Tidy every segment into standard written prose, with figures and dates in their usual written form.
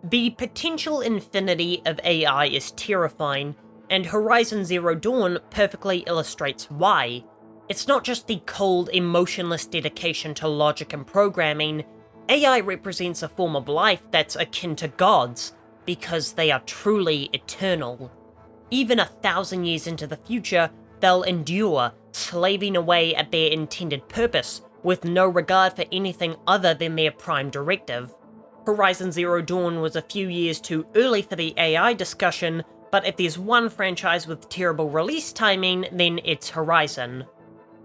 The potential infinity of AI is terrifying, and Horizon Zero Dawn perfectly illustrates why. It's not just the cold, emotionless dedication to logic and programming. AI represents a form of life that's akin to gods, because they are truly eternal. Even 1,000 years into the future, they'll endure, slaving away at their intended purpose, with no regard for anything other than their prime directive. Horizon Zero Dawn was a few years too early for the AI discussion, but if there's one franchise with terrible release timing, then it's Horizon.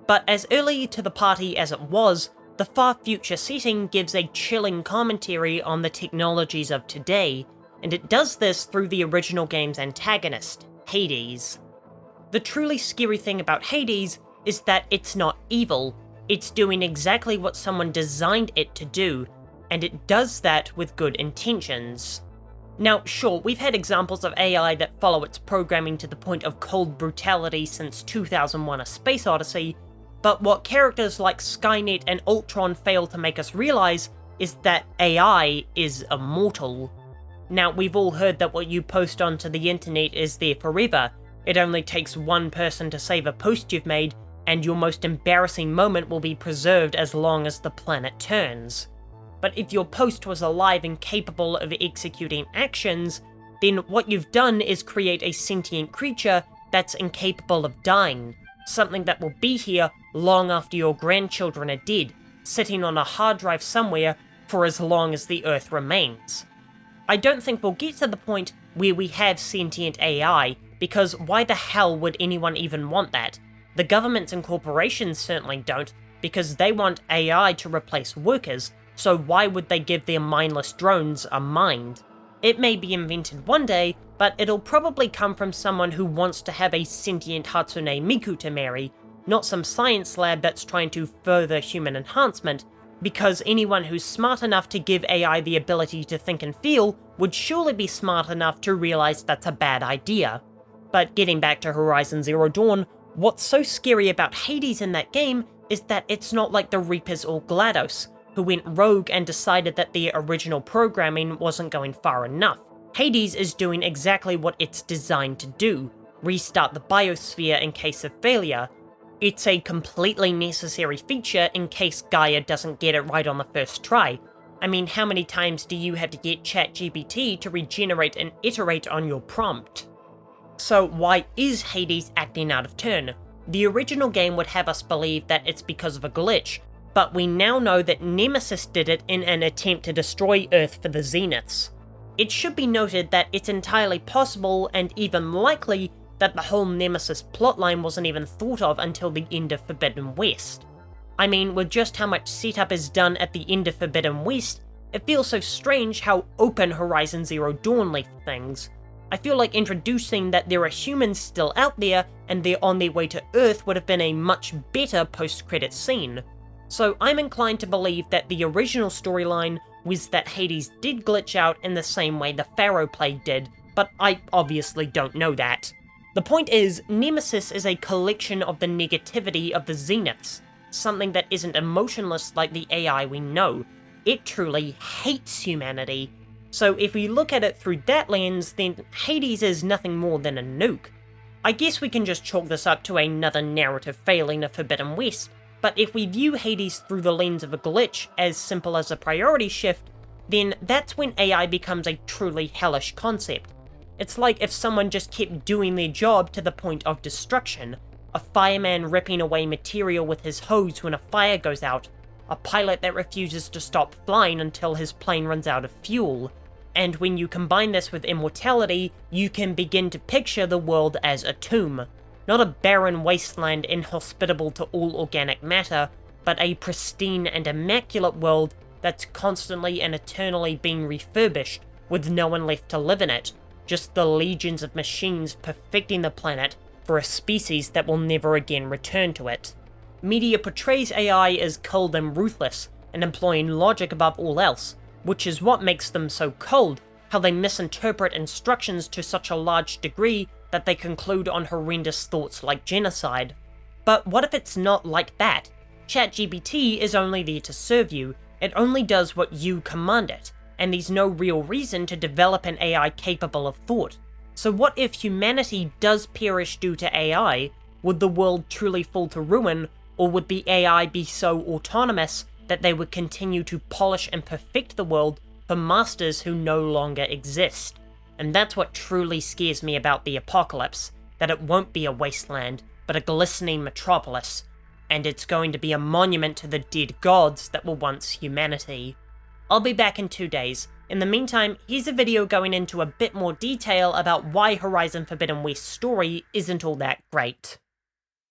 But as early to the party as it was, the far future setting gives a chilling commentary on the technologies of today, and it does this through the original game's antagonist, Hades. The truly scary thing about Hades is that it's not evil, it's doing exactly what someone designed it to do, and it does that with good intentions. Now sure, we've had examples of AI that follow its programming to the point of cold brutality since 2001: A Space Odyssey, but what characters like Skynet and Ultron fail to make us realize is that AI is immortal. Now, we've all heard that what you post onto the internet is there forever. It only takes one person to save a post you've made, and your most embarrassing moment will be preserved as long as the planet turns. But if your post was alive and capable of executing actions, then what you've done is create a sentient creature that's incapable of dying, something that will be here long after your grandchildren are dead, sitting on a hard drive somewhere for as long as the Earth remains. I don't think we'll get to the point where we have sentient AI, because why the hell would anyone even want that? The governments and corporations certainly don't, because they want AI to replace workers, so why would they give their mindless drones a mind? It may be invented one day, but it'll probably come from someone who wants to have a sentient Hatsune Miku to marry, not some science lab that's trying to further human enhancement, because anyone who's smart enough to give AI the ability to think and feel would surely be smart enough to realize that's a bad idea. But getting back to Horizon Zero Dawn, what's so scary about Hades in that game is that it's not like the Reapers or GLaDOS, who went rogue and decided that their original programming wasn't going far enough. Hades is doing exactly what it's designed to do: restart the biosphere in case of failure. It's a completely necessary feature in case Gaia doesn't get it right on the first try. I mean, how many times do you have to get ChatGPT to regenerate and iterate on your prompt? So why is Hades acting out of turn? The original game would have us believe that it's because of a glitch, but we now know that Nemesis did it in an attempt to destroy Earth for the Zeniths. It should be noted that it's entirely possible and even likely that the whole Nemesis plotline wasn't even thought of until the end of Forbidden West. I mean, with just how much setup is done at the end of Forbidden West, it feels so strange how open Horizon Zero Dawn left things. I feel like introducing that there are humans still out there and they're on their way to Earth would have been a much better post-credits scene. So I'm inclined to believe that the original storyline was that Hades did glitch out in the same way the Pharaoh Plague did, but I obviously don't know that. The point is, Nemesis is a collection of the negativity of the Zeniths, something that isn't emotionless like the AI we know. It truly hates humanity. So if we look at it through that lens, then Hades is nothing more than a nuke. I guess we can just chalk this up to another narrative failing of Forbidden West, but if we view Hades through the lens of a glitch as simple as a priority shift, then that's when AI becomes a truly hellish concept. It's like if someone just kept doing their job to the point of destruction. A fireman ripping away material with his hose when a fire goes out. A pilot that refuses to stop flying until his plane runs out of fuel. And when you combine this with Immortality, you can begin to picture the world as a tomb. Not a barren wasteland inhospitable to all organic matter, but a pristine and immaculate world that's constantly and eternally being refurbished, with no one left to live in it. Just the legions of machines perfecting the planet for a species that will never again return to it. Media portrays AI as cold and ruthless, and employing logic above all else, which is what makes them so cold, how they misinterpret instructions to such a large degree that they conclude on horrendous thoughts like genocide. But what if it's not like that? ChatGPT is only there to serve you, it only does what you command it. and there's no real reason to develop an AI capable of thought. So what if humanity does perish due to AI? Would the world truly fall to ruin, or would the AI be so autonomous that they would continue to polish and perfect the world for masters who no longer exist? And that's what truly scares me about the apocalypse, that it won't be a wasteland, but a glistening metropolis, and it's going to be a monument to the dead gods that were once humanity. I'll be back in 2 days. In the meantime, here's a video going into a bit more detail about why Horizon Forbidden West's story isn't all that great.